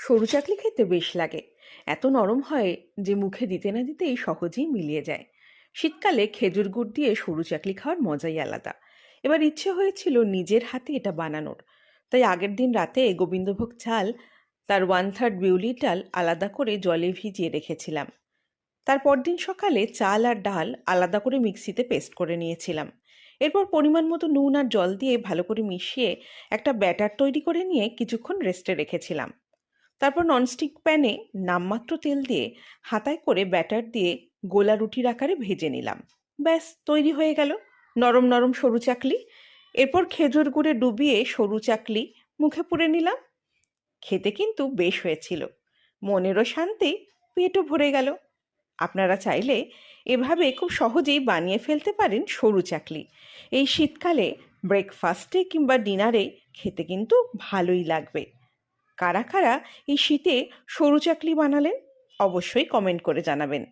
সরু চাকলি খেতে বেশ লাগে। এত নরম হয় যে মুখে দিতে না দিতেই সহজেই মিলিয়ে যায়। শীতকালে খেজুর গুড় দিয়ে সরু চাকলি খাওয়ার মজাই আলাদা। এবার ইচ্ছে হয়েছিল নিজের হাতে এটা বানানোর। তাই আগের দিন রাতে গোবিন্দভোগ চাল, তার 1/3 বিউলি ডাল আলাদা করে জলে ভিজিয়ে রেখেছিলাম। তারপর দিন সকালে চাল আর ডাল আলাদা করে মিক্সিতে পেস্ট করে নিয়েছিলাম। এরপর পরিমাণ মতো নুন আর জল দিয়ে ভালো করে মিশিয়ে একটা ব্যাটার তৈরি করে নিয়ে কিছুক্ষণ রেস্টে রেখেছিলাম। তারপর ননস্টিক প্যানে নামমাত্র তেল দিয়ে হাতায় করে ব্যাটার দিয়ে গোলা রুটির আকারে ভেজে নিলাম। ব্যাস তৈরি হয়ে গেল নরম নরম সরু চাকলি। এরপর খেজুর গুড়ে ডুবিয়ে সরু চাকলি মুখে পুরে নিলাম। খেতে কিন্তু বেশ হয়েছিল, মনেরও শান্তি, পেটও ভরে গেল। আপনারা চাইলে এভাবে খুব সহজেই বানিয়ে ফেলতে পারেন সরু চাকলি। এই শীতকালে ব্রেকফাস্টে কিংবা ডিনারে খেতে কিন্তু ভালোই লাগবে। কারা কারা এই শীতে সরু চাকলি বানালেন অবশ্যই কমেন্ট করে জানাবেন।